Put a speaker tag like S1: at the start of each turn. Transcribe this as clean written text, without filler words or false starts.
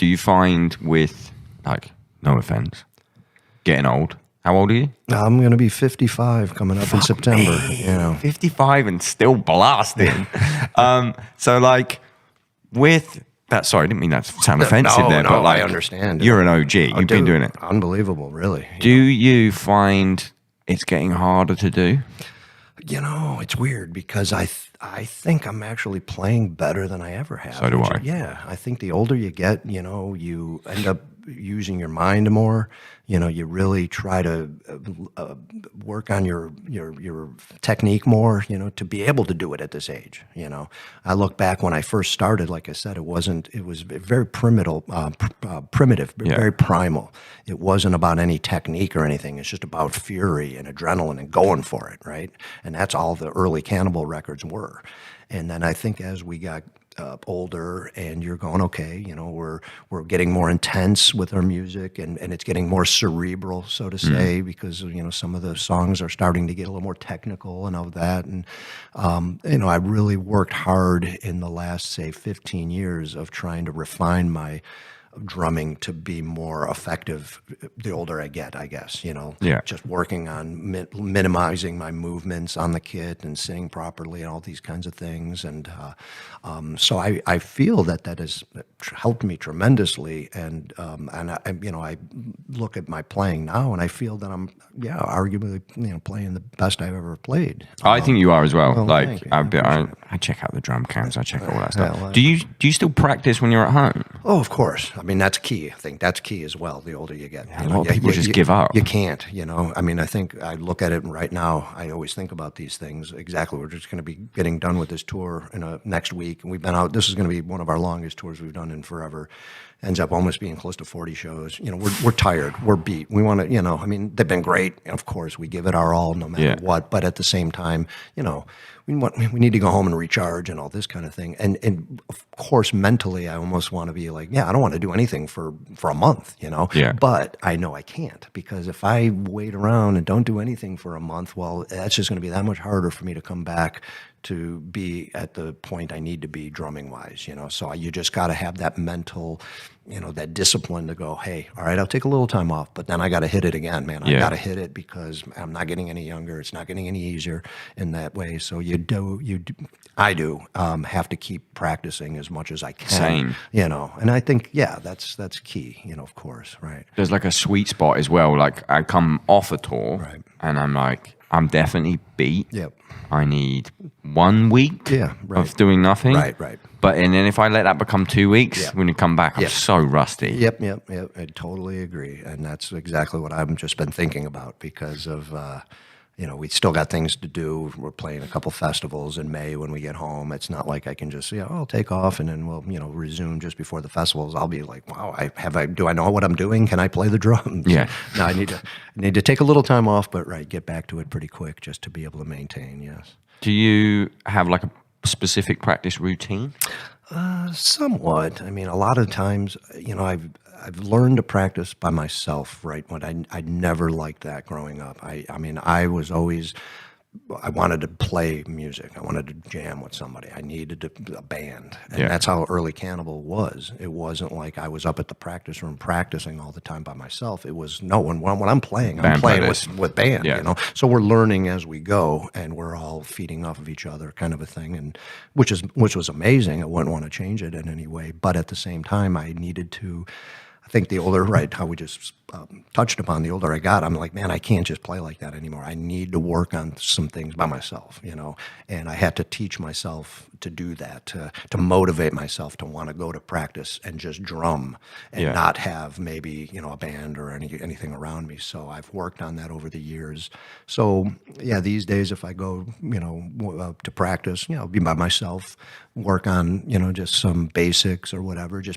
S1: Do you find with, like, no offense, getting old? How old are you?
S2: I'm going to be 55 coming up in September.
S1: Me.
S2: You know,
S1: 55 and still blasting. So, like, with that, sorry, I didn't mean that to sound offensive
S2: no,
S1: there, but like,
S2: I understand.
S1: You're an OG. You've been doing it.
S2: Unbelievable, really.
S1: Do you find it's getting harder to do?
S2: You know, it's weird because I think I'm actually playing better than I ever have.
S1: So do I.
S2: Yeah, I think the older you get, you know, you end up using your mind more. You know, you really try to work on your technique more, you know, to be able to do it at this age. You know, I look back when I first started, like I said, it was very primitive, very primal. It wasn't about any technique or anything. It's just about fury and adrenaline and going for it, right? And that's all the early Cannibal records were. And then I think as we got older and you're going, okay, you know, we're getting more intense with our music and it's getting more cerebral, so to say, because, you know, some of the songs are starting to get a little more technical and all that. And, you know, I really worked hard in the last, say, 15 years of trying to refine my drumming to be more effective the older I get, I guess, you know.
S1: Yeah.
S2: Just working on minimizing my movements on the kit and sitting properly and all these kinds of things. And so I feel that has helped me tremendously. And I, you know, I look at my playing now and I feel that I'm, arguably, you know, playing the best I've ever played.
S1: I think you are as well.
S2: Like,
S1: I check out the drum cams. I check all that stuff. Do you still practice when you're at home?
S2: Oh, of course. I mean, that's key. I think that's key as well, the older you get.
S1: A lot of people just give up.
S2: You can't, you know. I mean, I think I look at it right now, I always think about these things. Exactly. We're just going to be getting done with this tour next week. And we've been out, this is going to be one of our longest tours we've done in forever. Ends up almost being close to 40 shows. You know, we're tired. We're beat. We want to, you know, I mean, they've been great. Of course, we give it our all no matter what. But at the same time, you know, we need to go home and recharge and all this kind of thing. And of course, mentally, I almost want to be like, I don't want to do anything for a month, you know.
S1: Yeah.
S2: But I know I can't, because if I wait around and don't do anything for a month, well, that's just going to be that much harder for me to come back to be at the point I need to be drumming wise, you know. So you just got to have that mental, you know, that discipline to go, hey, all right, I'll take a little time off, but then I got to hit it again, man. I got to hit it because I'm not getting any younger. It's not getting any easier in that way. So I do have to keep practicing as much as I can.
S1: Same.
S2: You know, and I think, that's key, you know, of course, right.
S1: There's like a sweet spot as well. Like I come off a tour and I'm like, I'm definitely beat.
S2: Yep.
S1: I need 1 week of doing nothing.
S2: Right.
S1: But and then if I let that become 2 weeks, when you come back, I'm so rusty.
S2: Yep. I totally agree. And that's exactly what I've just been thinking about because of, you know, we still got things to do. We're playing a couple festivals in May when we get home. It's not like I can just, I'll take off and then we'll, you know, resume just before the festivals. I'll be like, wow, do I know what I'm doing? Can I play the drums?
S1: Yeah.
S2: No, I need to take a little time off, but get back to it pretty quick just to be able to maintain, yes.
S1: Do you have like a specific practice routine?
S2: Somewhat. I mean, a lot of times, you know, I've learned to practice by myself, right? When I never liked that growing up. I mean, I wanted to play music. I wanted to jam with somebody. I needed a band. And that's how early Cannibal was. It wasn't like I was up at the practice room practicing all the time by myself. It was, no, when I'm playing, I'm playing with band, you know? So we're learning as we go and we're all feeding off of each other kind of a thing. And which was amazing. I wouldn't want to change it in any way. But at the same time, I needed to, I think the older, how we just touched upon, the older I got, I'm like, man, I can't just play like that anymore. I need to work on some things by myself, you know, and I had to teach myself to do that, to motivate myself to want to go to practice and just drum and not have maybe, you know, a band or anything around me. So I've worked on that over the years. So these days, if I go, you know, to practice, you know, be by myself, work on, you know, just some basics or whatever, just